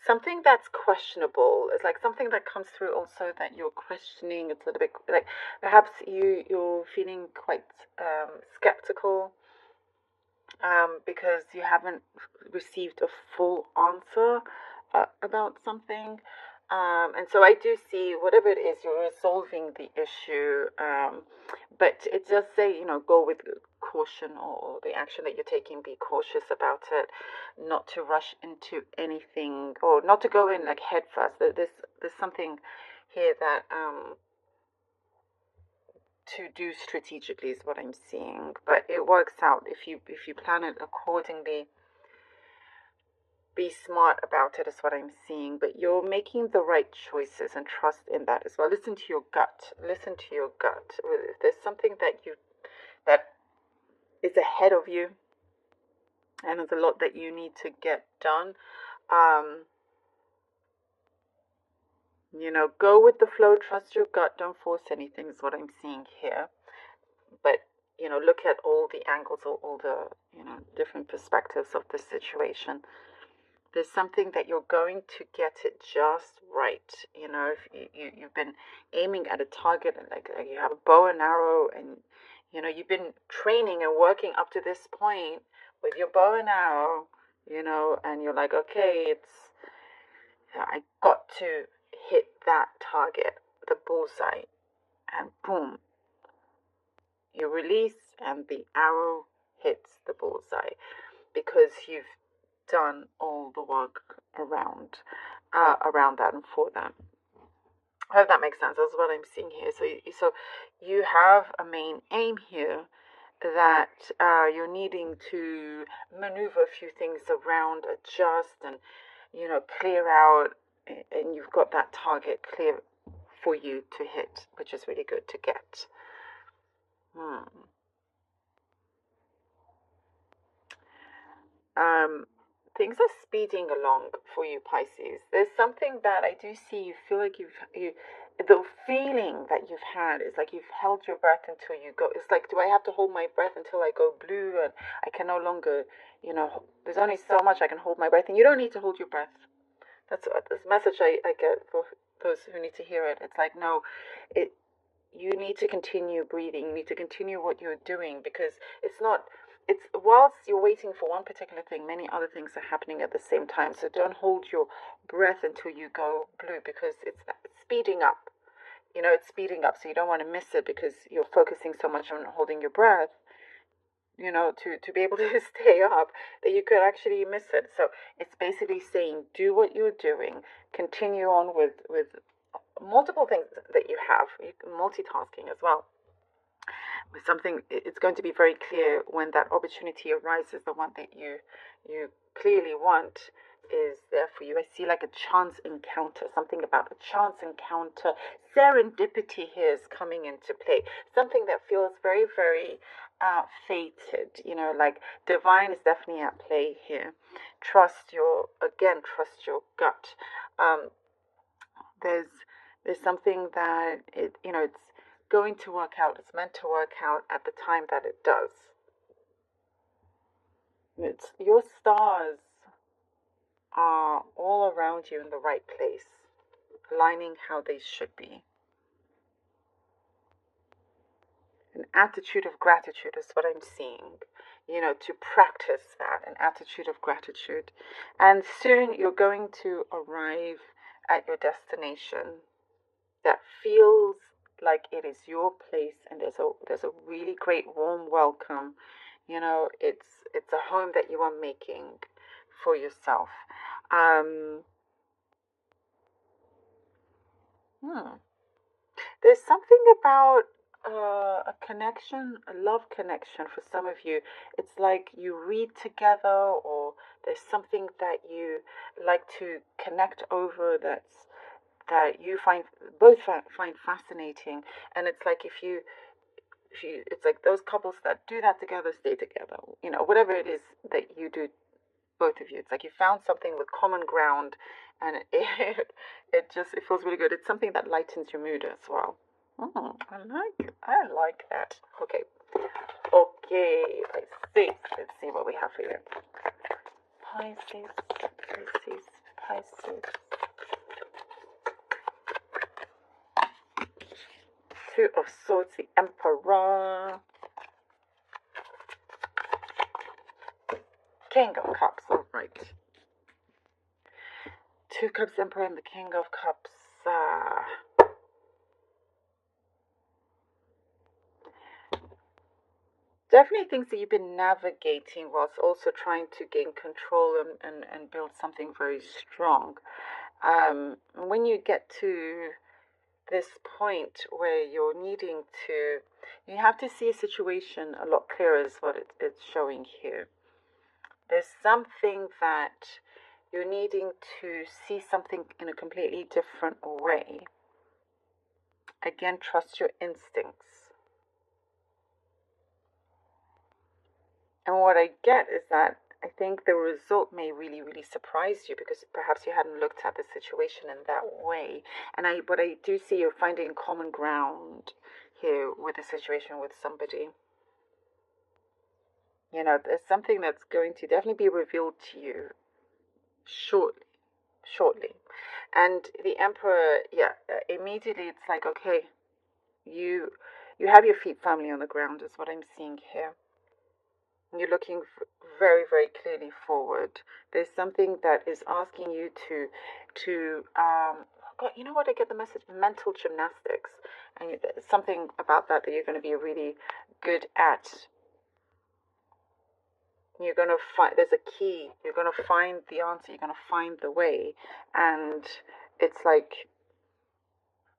something that's questionable. It's like something that comes through also that you're questioning. It's a little bit like perhaps you're feeling quite skeptical because you haven't received a full answer about something. And so I do see whatever it is, you're resolving the issue. But it does say, go with caution, or the action that you're taking, be cautious about it, not to rush into anything, or not to go in like head first. There's something here that to do strategically is what I'm seeing, but it works out if you plan it accordingly. Be smart about it is what I'm seeing, but you're making the right choices and trust in that as well. Listen to your gut. Listen to your gut. If there's something that is ahead of you, and there's a lot that you need to get done, go with the flow. Trust your gut. Don't force anything. Is what I'm seeing here. But look at all the angles, all the different perspectives of the situation. There's something that you're going to get it just right. If you've been aiming at a target, and like you have a bow and arrow, and you've been training and working up to this point with your bow and arrow, and you're like, okay, I got to hit that target, the bullseye, and boom, you release and the arrow hits the bullseye because you've done all the work around that and for that. I hope that makes sense. That's what I'm seeing here. So you have a main aim here that you're needing to maneuver a few things around, adjust, and clear out, and you've got that target clear for you to hit, which is really good to get. Things are speeding along for you, Pisces. There's something that I do see. You feel like the feeling that you've had is like you've held your breath until you go. It's like, do I have to hold my breath until I go blue, and I can no longer, there's only so much I can hold my breath, and you don't need to hold your breath. That's this message I get for those who need to hear it. It's like, no, you need to continue breathing. You need to continue what you're doing, because it's whilst you're waiting for one particular thing, many other things are happening at the same time. So don't hold your breath until you go blue, because it's speeding up. It's speeding up, so you don't want to miss it because you're focusing so much on holding your breath, to be able to stay up, that you could actually miss it. So it's basically saying, do what you're doing, continue on with multiple things that you have, multitasking as well. With something, it's going to be very clear when that opportunity arises. The one that you clearly want is there for you. I see like a chance encounter, something about a chance encounter. Serendipity here is coming into play. Something that feels very, very fated. Like divine is definitely at play here. Trust your gut. There's something that it's going to work out. It's meant to work out at the time that it does. It's your stars are all around you in the right place, aligning how they should be. An attitude of gratitude is what I'm seeing. To practice that, an attitude of gratitude. And soon you're going to arrive at your destination that feels like it is your place, and there's a really great warm welcome. It's a home that you are making for yourself. There's something about a connection, a love connection for some of you. It's like you read together, or there's something that you like to connect over that you both find fascinating. And it's like if you it's like those couples that do that together stay together. Whatever it is that you do, both of you, it's like you found something with common ground, and it feels really good. It's something that lightens your mood as well. I like that. Okay, Pisces. Let's see what we have for you. Pisces. Pisces. Two of Swords, the Emperor. King of Cups, all right. Two Cups, Emperor, and the King of Cups. Definitely things that you've been navigating whilst also trying to gain control and build something very strong. When you get to this point where you're needing to, you have to see a situation a lot clearer is what it's showing here. There's something that you're needing to see something in a completely different way. Again, trust your instincts. And what I get is that I think the result may really, really surprise you because perhaps you hadn't looked at the situation in that way. And what I do see, you're finding common ground here with the situation with somebody. You know, there's something that's going to definitely be revealed to you shortly. And the Emperor, immediately it's like, okay, you have your feet firmly on the ground is what I'm seeing here. You're looking very, very clearly forward. There's something that is asking you to God, you know what? I get the message, mental gymnastics, and something about that you're going to be really good at. You're going to find, there's a key. You're going to find the answer. You're going to find the way, and it's like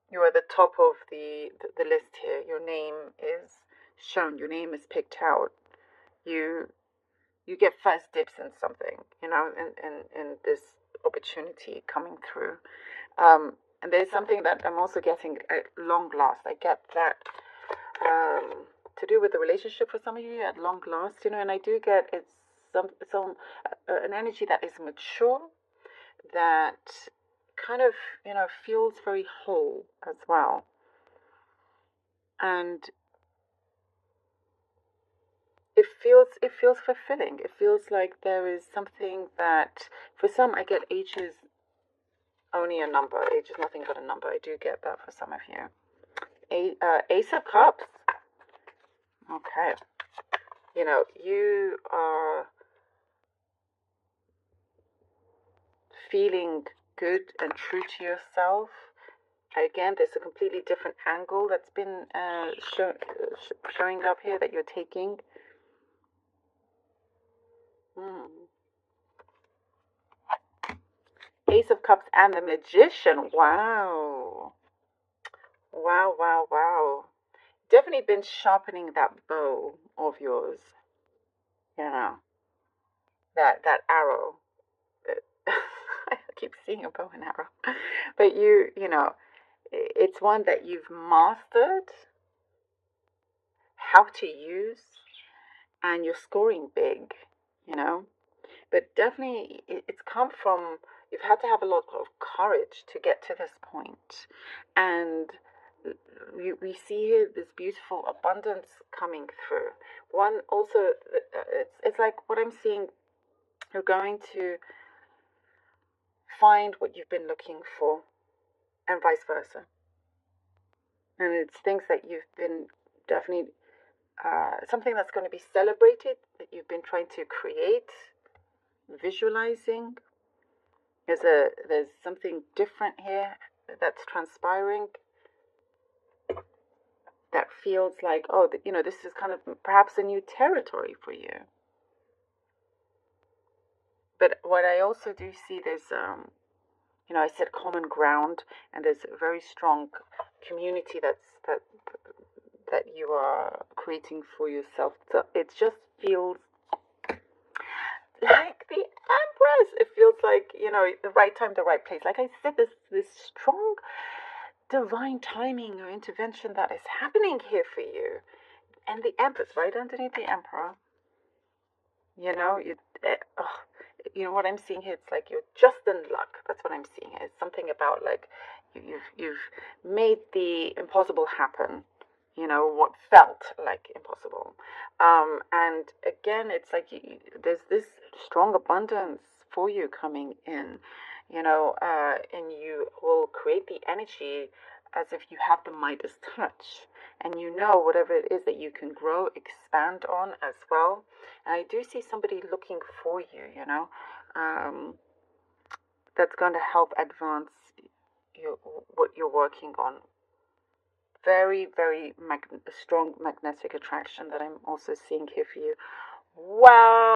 you're at the top of the list here. Your name is shown. Your name is picked out. You get first dibs in something, you know, in this opportunity coming through. And there's something that I'm also getting at long last. I get that to do with the relationship for some of you at long last, you know, and I do get it's an energy that is mature, that kind of, you know, feels very whole as well. And it feels fulfilling. It feels like there is something that, for some, I get age is only a number. Age is nothing but a number. I do get that for some of you. Ace of Cups. Okay. You know, you are feeling good and true to yourself. Again, there's a completely different angle that's been showing up here that you're taking. Ace of Cups and the Magician. Wow. Wow, wow, wow. Definitely been sharpening that bow of yours. You know, that arrow. I keep seeing a bow and arrow. But you know, it's one that you've mastered how to use, and you're scoring big, you know. But definitely, it's come from, you've had to have a lot of courage to get to this point. And we see here this beautiful abundance coming through. One also, it's like what I'm seeing, you're going to find what you've been looking for, and vice versa. And it's things that you've been definitely, something that's going to be celebrated, that you've been trying to create, visualizing. There's something different here that's transpiring that feels like, oh, you know, this is kind of perhaps a new territory for you. But what I also do see, there's, you know, I said common ground, and there's a very strong community that you are creating for yourself. So it just feels like the Empress. It feels like, you know, the right time, the right place. Like I said, this strong divine timing or intervention that is happening here for you. And the Empress right underneath the Emperor. You know, you know what I'm seeing here. It's like you're just in luck. That's what I'm seeing here. It's something about like you've made the impossible happen. You know, what felt like impossible. And again, it's like there's this strong abundance for you coming in. and you will create the energy as if you have the Midas touch, and whatever it is that you can grow, expand on as well. And I do see somebody looking for you, that's going to help advance what you're working on. Very, very strong magnetic attraction that I'm also seeing here for you. Wow.